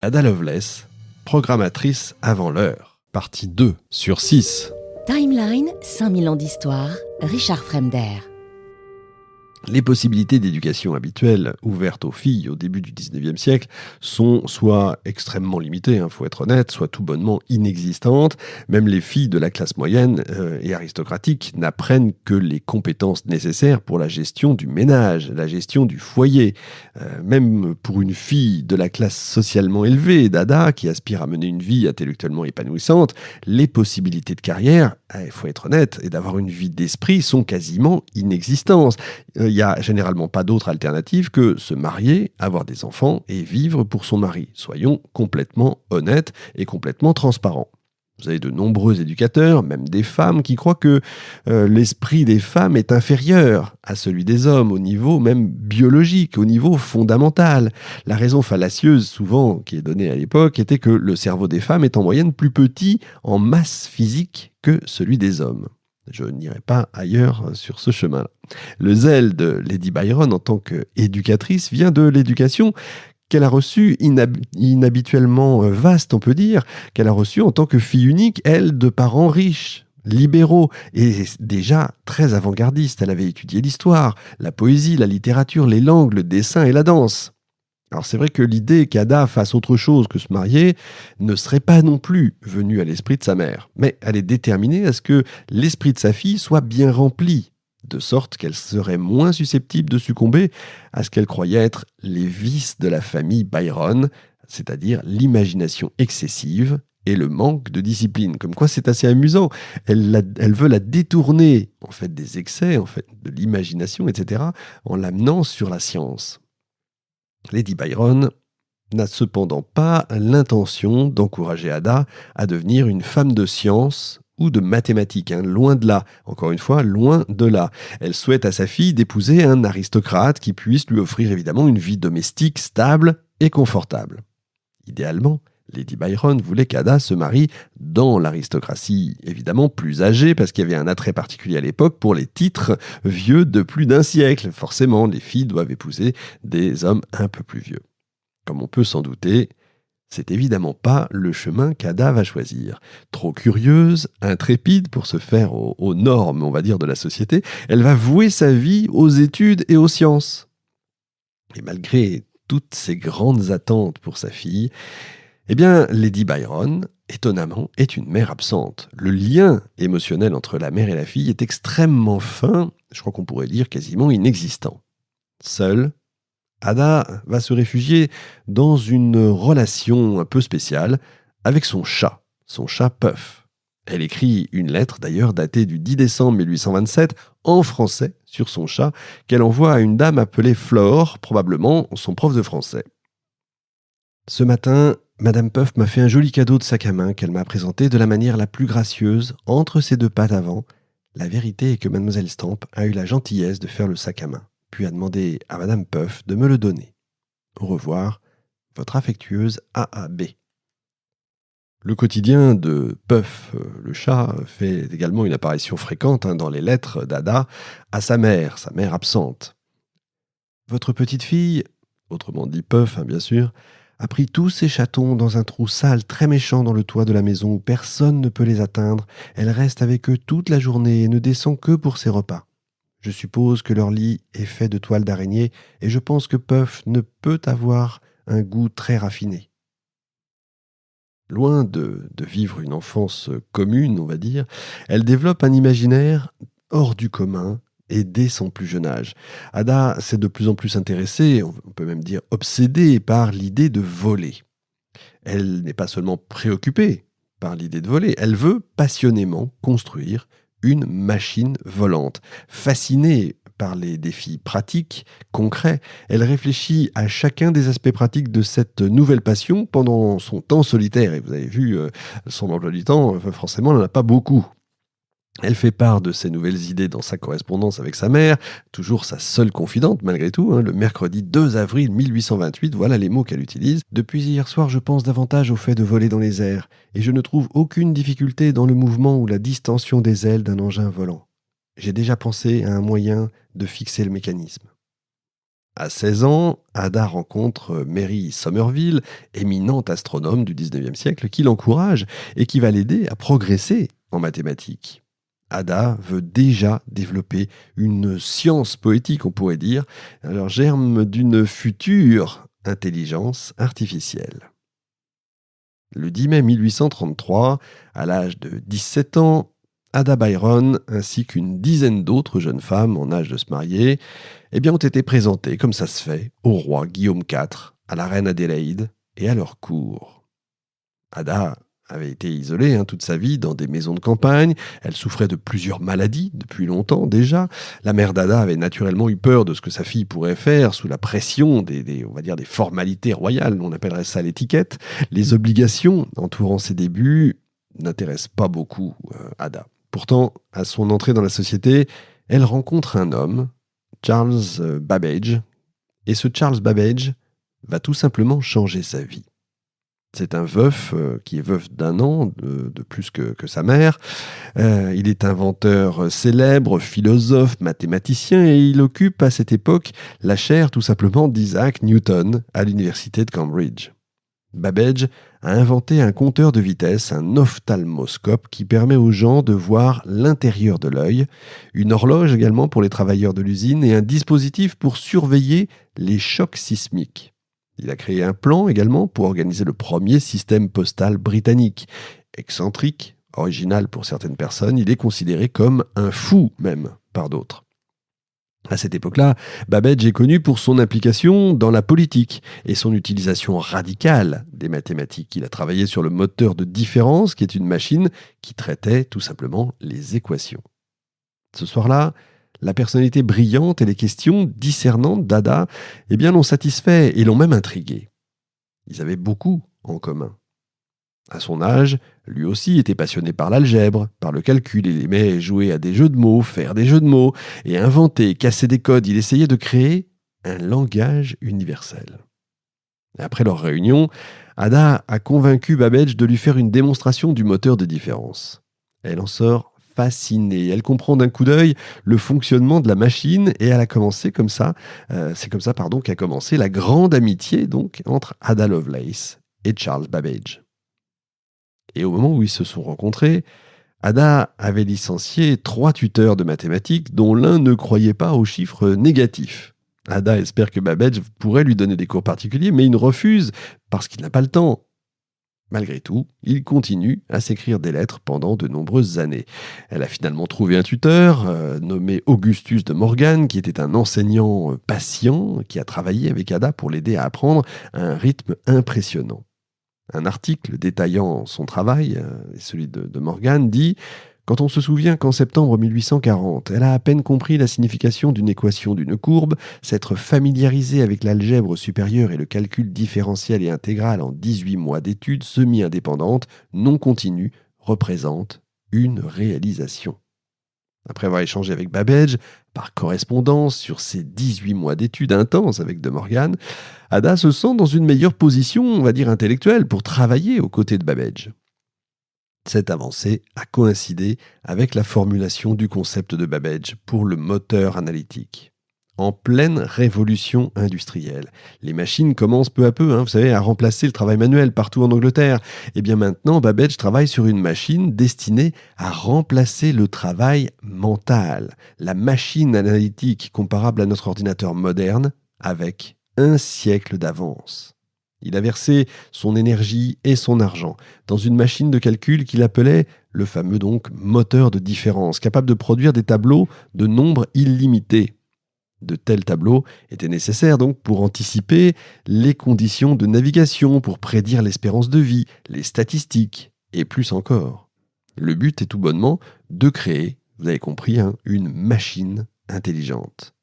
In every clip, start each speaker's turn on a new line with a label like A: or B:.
A: Ada Lovelace, programmatrice avant l'heure. Partie 2 sur 6.
B: Timeline, 5000 ans d'histoire, Richard Fremder.
A: Les possibilités d'éducation habituelles ouvertes aux filles au début du 19e siècle sont soit extrêmement limitées, faut être honnête, soit tout bonnement inexistantes. Même les filles de la classe moyenne et aristocratique n'apprennent que les compétences nécessaires pour la gestion du ménage, la gestion du foyer. Même pour une fille de la classe socialement élevée, d'Ada, qui aspire à mener une vie intellectuellement épanouissante, les possibilités de carrière, il faut être honnête, et d'avoir une vie d'esprit sont quasiment inexistantes. Il n'y a généralement pas d'autre alternative que se marier, avoir des enfants et vivre pour son mari. Soyons complètement honnêtes et complètement transparents. Vous avez de nombreux éducateurs, même des femmes, qui croient que l'esprit des femmes est inférieur à celui des hommes, au niveau même biologique, au niveau fondamental. La raison fallacieuse, souvent, qui est donnée à l'époque, était que le cerveau des femmes est en moyenne plus petit en masse physique que celui des hommes. Je n'irai pas ailleurs sur ce chemin-là. Le zèle de Lady Byron en tant qu'éducatrice vient de l'éducation qu'elle a reçue inhabituellement vaste, on peut dire, qu'elle a reçue en tant que fille unique, elle, de parents riches, libéraux et déjà très avant-gardistes. Elle avait étudié l'histoire, la poésie, la littérature, les langues, le dessin et la danse. Alors c'est vrai que l'idée qu'Ada fasse autre chose que se marier ne serait pas non plus venue à l'esprit de sa mère, mais elle est déterminée à ce que l'esprit de sa fille soit bien rempli, de sorte qu'elle serait moins susceptible de succomber à ce qu'elle croyait être les vices de la famille Byron, c'est-à-dire l'imagination excessive et le manque de discipline. Comme quoi c'est assez amusant, elle veut la détourner en fait des excès, en fait de l'imagination, etc., en l'amenant sur la science. Lady Byron n'a cependant pas l'intention d'encourager Ada à devenir une femme de science ou de mathématiques, loin de là, encore une fois, loin de là. Elle souhaite à sa fille d'épouser un aristocrate qui puisse lui offrir évidemment une vie domestique stable et confortable. Idéalement, Lady Byron voulait qu'Ada se marie dans l'aristocratie, évidemment plus âgée, parce qu'il y avait un attrait particulier à l'époque pour les titres vieux de plus d'un siècle. Forcément, les filles doivent épouser des hommes un peu plus vieux. Comme on peut s'en douter, c'est évidemment pas le chemin qu'Ada va choisir. Trop curieuse, intrépide pour se faire aux normes, on va dire, de la société, elle va vouer sa vie aux études et aux sciences. Et malgré toutes ces grandes attentes pour sa fille, eh bien, Lady Byron, étonnamment, est une mère absente. Le lien émotionnel entre la mère et la fille est extrêmement fin, je crois qu'on pourrait dire quasiment inexistant. Seule, Ada va se réfugier dans une relation un peu spéciale avec son chat Puff. Elle écrit une lettre, d'ailleurs datée du 10 décembre 1827, en français, sur son chat, qu'elle envoie à une dame appelée Flore, probablement son prof de français. Ce matin, Madame Puff m'a fait un joli cadeau de sac à main qu'elle m'a présenté de la manière la plus gracieuse, entre ses deux pattes avant. La vérité est que Mademoiselle Stamp a eu la gentillesse de faire le sac à main, puis a demandé à Madame Puff de me le donner. Au revoir, votre affectueuse A.A.B. Le quotidien de Puff, le chat, fait également une apparition fréquente dans les lettres d'Ada à sa mère absente. Votre petite fille, autrement dit Puff, bien sûr, a pris tous ses chatons dans un trou sale très méchant dans le toit de la maison où personne ne peut les atteindre. Elle reste avec eux toute la journée et ne descend que pour ses repas. Je suppose que leur lit est fait de toile d'araignée et je pense que Puff ne peut avoir un goût très raffiné. Loin de vivre une enfance commune, on va dire, elle développe un imaginaire hors du commun et dès son plus jeune âge. Ada s'est de plus en plus intéressée, on peut même dire obsédée par l'idée de voler. Elle n'est pas seulement préoccupée par l'idée de voler, elle veut passionnément construire une machine volante. Fascinée par les défis pratiques, concrets, elle réfléchit à chacun des aspects pratiques de cette nouvelle passion pendant son temps solitaire. Et vous avez vu, son emploi du temps, forcément, elle n'en a pas beaucoup. Elle fait part de ses nouvelles idées dans sa correspondance avec sa mère, toujours sa seule confidente malgré tout, le mercredi 2 avril 1828, voilà les mots qu'elle utilise. « Depuis hier soir, je pense davantage au fait de voler dans les airs, et je ne trouve aucune difficulté dans le mouvement ou la distension des ailes d'un engin volant. J'ai déjà pensé à un moyen de fixer le mécanisme. » À 16 ans, Ada rencontre Mary Somerville, éminente astronome du 19e siècle, qui l'encourage et qui va l'aider à progresser en mathématiques. Ada veut déjà développer une science poétique, on pourrait dire, alors germe d'une future intelligence artificielle. Le 10 mai 1833, à l'âge de 17 ans, Ada Byron ainsi qu'une dizaine d'autres jeunes femmes en âge de se marier ont été présentées, comme ça se fait, au roi Guillaume IV, à la reine Adélaïde et à leur cour. Ada avait été isolée toute sa vie dans des maisons de campagne. Elle souffrait de plusieurs maladies depuis longtemps déjà. La mère d'Ada avait naturellement eu peur de ce que sa fille pourrait faire sous la pression on va dire des formalités royales. On appellerait ça l'étiquette. Les obligations entourant ses débuts n'intéressent pas beaucoup Ada. Pourtant, à son entrée dans la société, elle rencontre un homme, Charles Babbage. Et ce Charles Babbage va tout simplement changer sa vie. C'est un veuf qui est veuf d'un an de plus que sa mère. Il est inventeur célèbre, philosophe, mathématicien et il occupe à cette époque la chaire tout simplement d'Isaac Newton à l'université de Cambridge. Babbage a inventé un compteur de vitesse, un ophtalmoscope qui permet aux gens de voir l'intérieur de l'œil, une horloge également pour les travailleurs de l'usine et un dispositif pour surveiller les chocs sismiques. Il a créé un plan également pour organiser le premier système postal britannique. Excentrique, original pour certaines personnes, il est considéré comme un fou même par d'autres. À cette époque-là, Babbage est connu pour son implication dans la politique et son utilisation radicale des mathématiques. Il a travaillé sur le moteur de différence, qui est une machine qui traitait tout simplement les équations. Ce soir-là, la personnalité brillante et les questions discernantes d'Ada l'ont satisfait et l'ont même intrigué. Ils avaient beaucoup en commun. À son âge, lui aussi était passionné par l'algèbre, par le calcul. Il aimait jouer à des jeux de mots, faire des jeux de mots et inventer, casser des codes. Il essayait de créer un langage universel. Après leur réunion, Ada a convaincu Babbage de lui faire une démonstration du moteur de différence. Elle en sort fascinée. Elle comprend d'un coup d'œil le fonctionnement de la machine et elle a commencé comme ça. C'est comme ça qu'a commencé la grande amitié entre Ada Lovelace et Charles Babbage. Et au moment où ils se sont rencontrés, Ada avait licencié 3 tuteurs de mathématiques dont l'un ne croyait pas aux chiffres négatifs. Ada espère que Babbage pourrait lui donner des cours particuliers, mais il refuse parce qu'il n'a pas le temps. Malgré tout, il continue à s'écrire des lettres pendant de nombreuses années. Elle a finalement trouvé un tuteur, nommé Augustus de Morgan, qui était un enseignant patient, qui a travaillé avec Ada pour l'aider à apprendre à un rythme impressionnant. Un article détaillant son travail, celui de Morgan, dit « Quand on se souvient qu'en septembre 1840, elle a à peine compris la signification d'une équation d'une courbe, s'être familiarisée avec l'algèbre supérieure et le calcul différentiel et intégral en 18 mois d'études semi-indépendantes, non continues, représente une réalisation. » Après avoir échangé avec Babbage, par correspondance sur ces 18 mois d'études intenses avec De Morgan, Ada se sent dans une meilleure position, on va dire intellectuelle, pour travailler aux côtés de Babbage. Cette avancée a coïncidé avec la formulation du concept de Babbage pour le moteur analytique. En pleine révolution industrielle, les machines commencent peu à peu, vous savez, à remplacer le travail manuel partout en Angleterre. Et bien maintenant, Babbage travaille sur une machine destinée à remplacer le travail mental, la machine analytique comparable à notre ordinateur moderne, avec 1 siècle d'avance. Il a versé son énergie et son argent dans une machine de calcul qu'il appelait le fameux moteur de différence, capable de produire des tableaux de nombres illimités. De tels tableaux étaient nécessaires pour anticiper les conditions de navigation, pour prédire l'espérance de vie, les statistiques et plus encore. Le but est tout bonnement de créer, vous avez compris, une machine intelligente.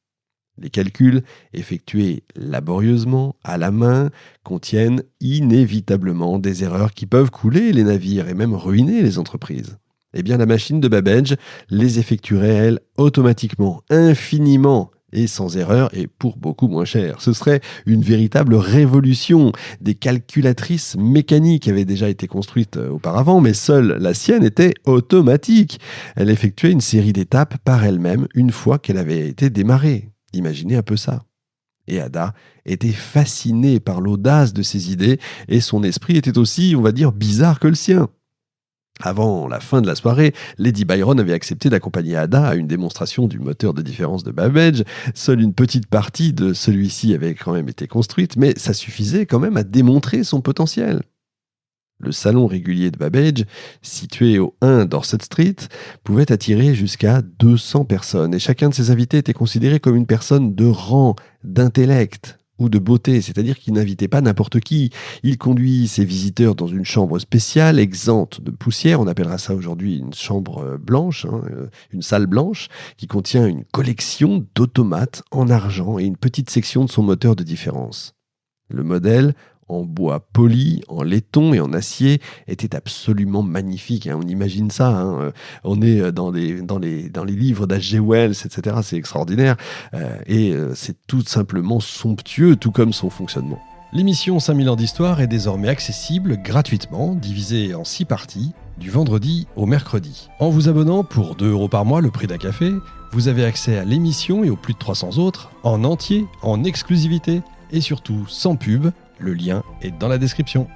A: Les calculs, effectués laborieusement, à la main, contiennent inévitablement des erreurs qui peuvent couler les navires et même ruiner les entreprises. Eh bien, la machine de Babbage les effectuerait, elle, automatiquement, infiniment et sans erreur et pour beaucoup moins cher. Ce serait une véritable révolution. Des calculatrices mécaniques avaient déjà été construites auparavant, mais seule la sienne était automatique. Elle effectuait une série d'étapes par elle-même une fois qu'elle avait été démarrée. Imaginez un peu ça. Et Ada était fascinée par l'audace de ses idées et son esprit était aussi, on va dire, bizarre que le sien. Avant la fin de la soirée, Lady Byron avait accepté d'accompagner Ada à une démonstration du moteur de différence de Babbage. Seule une petite partie de celui-ci avait quand même été construite, mais ça suffisait quand même à démontrer son potentiel. Le salon régulier de Babbage, situé au 1 Dorset Street, pouvait attirer jusqu'à 200 personnes et chacun de ses invités était considéré comme une personne de rang, d'intellect ou de beauté, c'est-à-dire qu'il n'invitait pas n'importe qui. Il conduit ses visiteurs dans une chambre spéciale, exempte de poussière, on appellera ça aujourd'hui une chambre blanche, une salle blanche, qui contient une collection d'automates en argent et une petite section de son moteur de différence. Le modèle, en bois poli, en laiton et en acier, était absolument magnifique. On imagine ça. On est dans les livres d'H.G. Wells, etc. C'est extraordinaire. C'est tout simplement somptueux, tout comme son fonctionnement. L'émission 5000 ans d'histoire est désormais accessible gratuitement, divisée en 6 parties, du vendredi au mercredi. En vous abonnant pour 2 € par mois, le prix d'un café, vous avez accès à l'émission et aux plus de 300 autres, en entier, en exclusivité, et surtout sans pub. Le lien est dans la description.